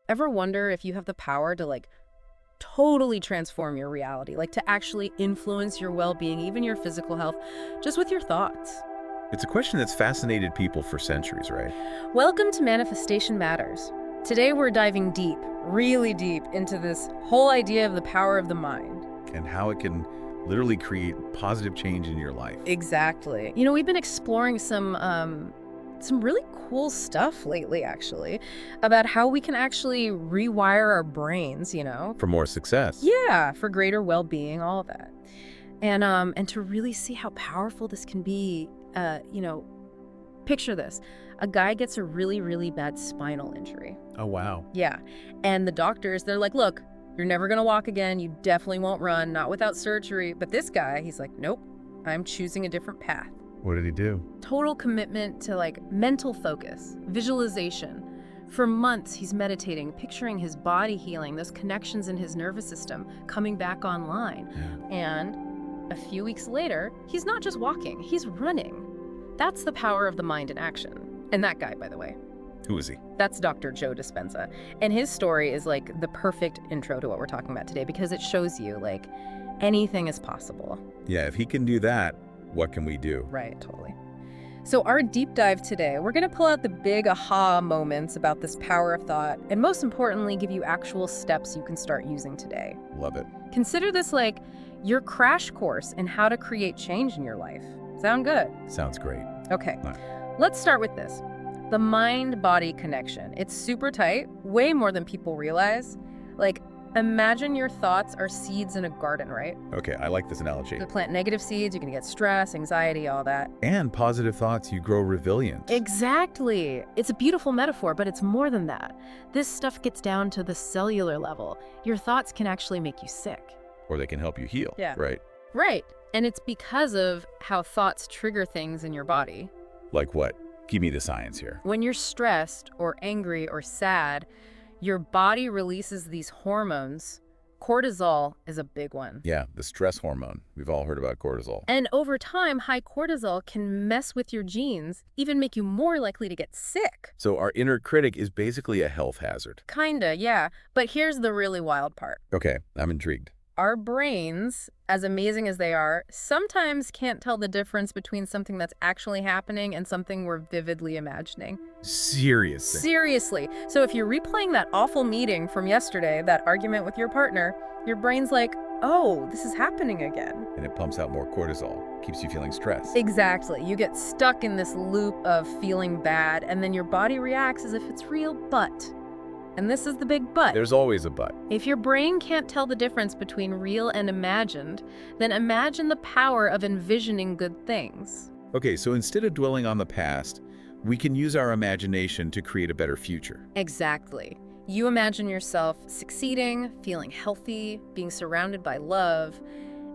Ever wonder if you have the power to totally transform your reality, like to actually influence your well-being, even your physical health, just with your thoughts? It's a question that's fascinated people for centuries, right? Welcome to Manifestation Matters. Today we're diving deep, really deep, into this whole idea of the power of the mind. And how it can literally create positive change in your life. Exactly. We've been exploring some really cool stuff lately, actually, about how we can actually rewire our brains. For more success. Yeah, for greater well-being, all of that. And to really see how powerful this can be, picture this. A guy gets a really, really bad spinal injury. Oh, wow. Yeah. And the doctors, they're like, look, you're never going to walk again. You definitely won't run, not without surgery. But this guy, he's like, nope, I'm choosing a different path. What did he do? Total commitment to mental focus, visualization. For months, he's meditating, picturing his body healing, those connections in his nervous system coming back online. Yeah. And a few weeks later, he's not just walking, he's running. That's the power of the mind in action. And that guy, by the way, Who is he? that's Dr. Joe Dispenza. And his story is the perfect intro to what we're talking about today because it shows you anything is possible. Yeah, if he can do that, what can we do? Right, totally. So our deep dive today, we're going to pull out the big aha moments about this power of thought, and most importantly, give you actual steps you can start using today. Love it. Consider this like your crash course in how to create change in your life. Sound good? Sounds great. Okay, All right. let's start with this. The mind-body connection. It's super tight, way more than people realize. Imagine your thoughts are seeds in a garden, right? Okay, I like this analogy. To plant negative seeds, you can get stress, anxiety, all that. And positive thoughts, you grow resilient. Exactly. It's a beautiful metaphor, but it's more than that. This stuff gets down to the cellular level. Your thoughts can actually make you sick. Or they can help you heal. Yeah. Right. Right. And it's because of how thoughts trigger things in your body. Like what? Give me the science here. When you're stressed or angry or sad, your body releases these hormones. Cortisol is a big one. Yeah, the stress hormone. We've all heard about cortisol. And over time, high cortisol can mess with your genes, even make you more likely to get sick. So our inner critic is basically a health hazard. Kinda, yeah. But here's the really wild part. Okay, I'm intrigued. Our brains, as amazing as they are, sometimes can't tell the difference between something that's actually happening and something we're vividly imagining. Seriously. Seriously. So if you're replaying that awful meeting from yesterday, that argument with your partner, your brain's like, oh, this is happening again. And it pumps out more cortisol, keeps you feeling stressed. Exactly. You get stuck in this loop of feeling bad, and then your body reacts as if it's real, but... And this is the big but. There's always a but. If your brain can't tell the difference between real and imagined, then imagine the power of envisioning good things. Okay, so instead of dwelling on the past, we can use our imagination to create a better future. Exactly. You imagine yourself succeeding, feeling healthy, being surrounded by love,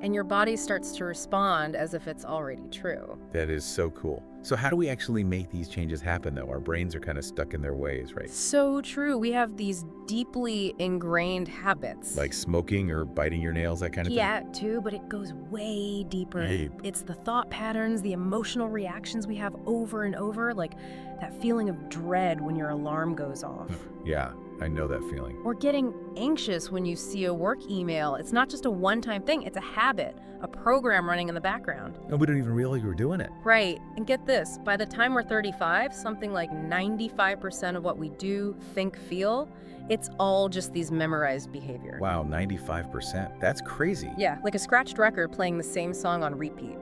and your body starts to respond as if it's already true. That is so cool. So how do we actually make these changes happen, though? Our brains are kind of stuck in their ways, right? So true. We have these deeply ingrained habits. Like smoking or biting your nails, that kind of Yeah, too, but it goes way deeper. Deep. It's the thought patterns, the emotional reactions we have over and over, like that feeling of dread when your alarm goes off. thing? Yeah, I know that feeling. Or getting anxious when you see a work email. It's not just a one-time thing, it's a habit, a program running in the background. And we don't even realize we're doing it. Right, and get this, by the time we're 35, something like 95% of what we do, think, feel, it's all just these memorized behaviors. Wow, 95%. That's crazy. Yeah, like a scratched record playing the same song on repeat.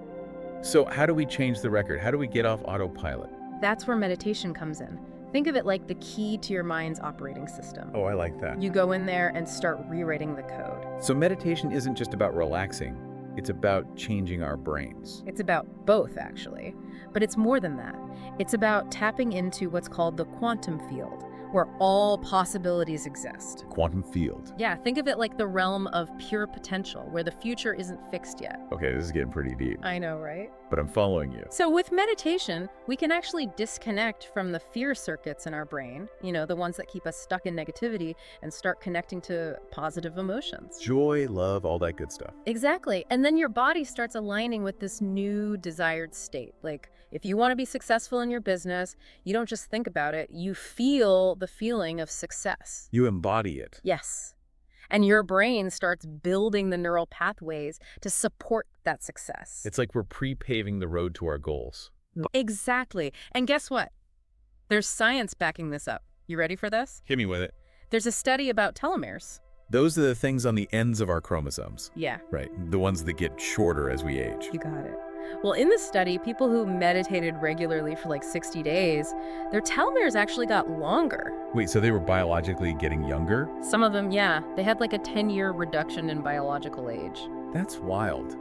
So how do we change the record? How do we get off autopilot? That's where meditation comes in. Think of it like the key to your mind's operating system. Oh, I like that. You go in there and start rewriting the code. So meditation isn't just about relaxing. It's about changing our brains. It's about both, actually. But it's more than that. It's about tapping into what's called the quantum field, where all possibilities exist. Quantum field. Yeah, think of it like the realm of pure potential, where the future isn't fixed yet. Okay, this is getting pretty deep, I know, right? but I'm following you. So with meditation, we can actually disconnect from the fear circuits in our brain, the ones that keep us stuck in negativity, and start connecting to positive emotions. Joy, love, all that good stuff. Exactly. And then your body starts aligning with this new desired state, like If you want to be successful in your business, you don't just think about it, you feel the feeling of success. You embody it. Yes. And your brain starts building the neural pathways to support that success. It's like we're pre-paving the road to our goals. Exactly. And guess what? There's science backing this up. You ready for this? Hit me with it. There's a study about telomeres. Those are the things on the ends of our chromosomes. Yeah. Right. The ones that get shorter as we age. You got it. Well, in this study, people who meditated regularly for like 60 days, their telomeres actually got longer. Wait, so they were biologically getting younger? Some of them, yeah. They had like a 10-year reduction in biological age. That's wild.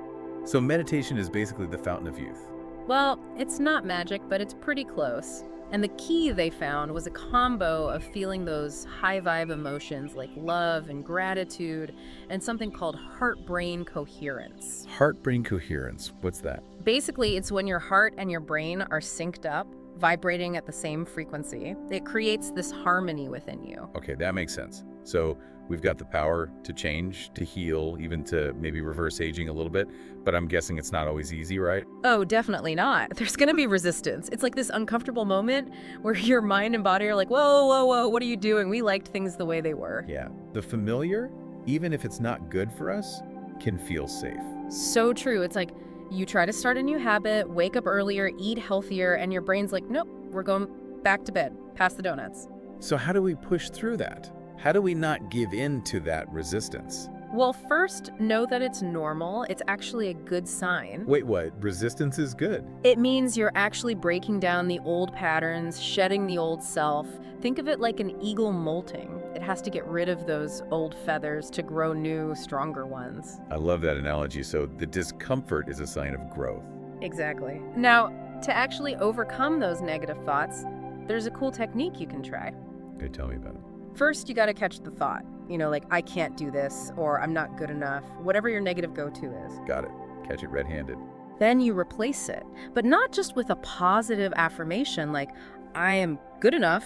So meditation is basically the fountain of youth. Well, it's not magic, but it's pretty close. And the key they found was a combo of feeling those high-vibe emotions like love and gratitude and something called heart-brain coherence. Heart-brain coherence. What's that? Basically, it's when your heart and your brain are synced up, vibrating at the same frequency. It creates this harmony within you. Okay, that makes sense. So we've got the power to change, to heal, even to maybe reverse aging a little bit, but I'm guessing it's not always easy, right? Oh, definitely not. There's going to be resistance. It's like this uncomfortable moment where your mind and body are like, whoa, whoa, whoa, what are you doing? We liked things the way they were. Yeah. The familiar, even if it's not good for us, can feel safe. So true. It's like you try to start a new habit, wake up earlier, eat healthier, and your brain's like, nope, we're going back to bed, past the donuts. So how do we push through that? How do we not give in to that resistance? Well, first, know that it's normal. It's actually a good sign. Wait, what? Resistance is good? It means you're actually breaking down the old patterns, shedding the old self. Think of it like an eagle molting. It has to get rid of those old feathers to grow new, stronger ones. I love that analogy. So the discomfort is a sign of growth. Exactly. Now, to actually overcome those negative thoughts, there's a cool technique you can try. Okay, tell me about it. First, you got to catch the thought. Like, I can't do this, or I'm not good enough, whatever your negative go-to is. Got it. Catch it red-handed. Then you replace it, but not just with a positive affirmation like, I am good enough.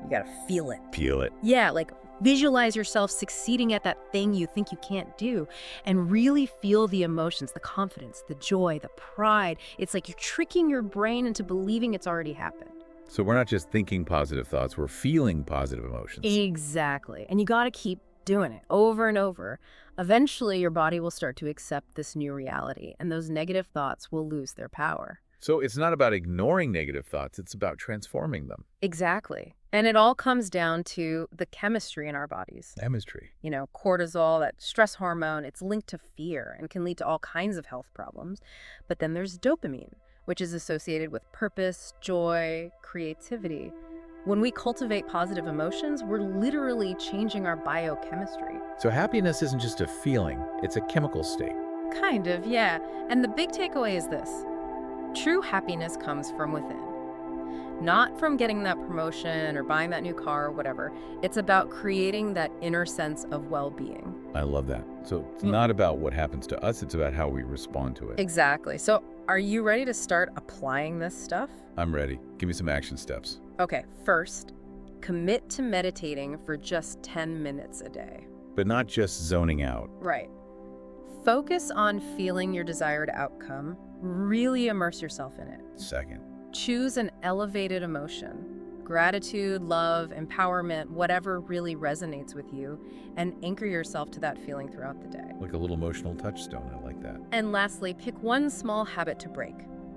You got to feel it. Feel it. Yeah, like visualize yourself succeeding at that thing you think you can't do and really feel the emotions, the confidence, the joy, the pride. It's like you're tricking your brain into believing it's already happened. So we're not just thinking positive thoughts, we're feeling positive emotions. Exactly. And you got to keep doing it over and over. Eventually, your body will start to accept this new reality, and those negative thoughts will lose their power. So it's not about ignoring negative thoughts, it's about transforming them. Exactly. And it all comes down to the chemistry in our bodies. Chemistry. Cortisol, that stress hormone, it's linked to fear and can lead to all kinds of health problems. But then there's dopamine, which is associated with purpose, joy, creativity. When we cultivate positive emotions, we're literally changing our biochemistry. So happiness isn't just a feeling, it's a chemical state. Kind of, yeah. And the big takeaway is this. True happiness comes from within. Not from getting that promotion or buying that new car or whatever. It's about creating that inner sense of well-being. I love that. So it's not about what happens to us, it's about how we respond to it. Exactly. So are you ready to start applying this stuff? I'm ready. Give me some action steps. Okay, first, commit to meditating for just 10 minutes a day. But not just zoning out. Right. Focus on feeling your desired outcome. Really immerse yourself in it. Second. Choose an elevated emotion. Gratitude, love, empowerment, whatever really resonates with you, and anchor yourself to that feeling throughout the day. Like a little emotional touchstone. I like that. And lastly, pick one small habit to break.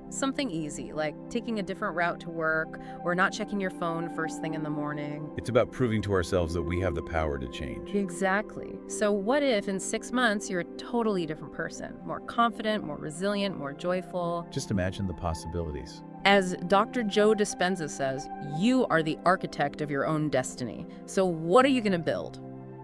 Something easy, like taking a different route to work or not checking your phone first thing in the morning. It's about proving to ourselves that we have the power to change. Exactly. So what if in 6 months you're a totally different person? More confident, more resilient, more joyful. Just imagine the possibilities. As Dr. Joe Dispenza says, you are the architect of your own destiny. So what are you going to build?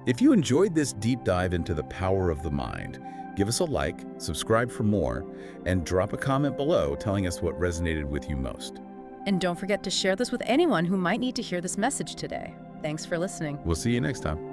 If you enjoyed this deep dive into the power of the mind, give us a like, subscribe for more, and drop a comment below telling us what resonated with you most. And don't forget to share this with anyone who might need to hear this message today. Thanks for listening. We'll see you next time.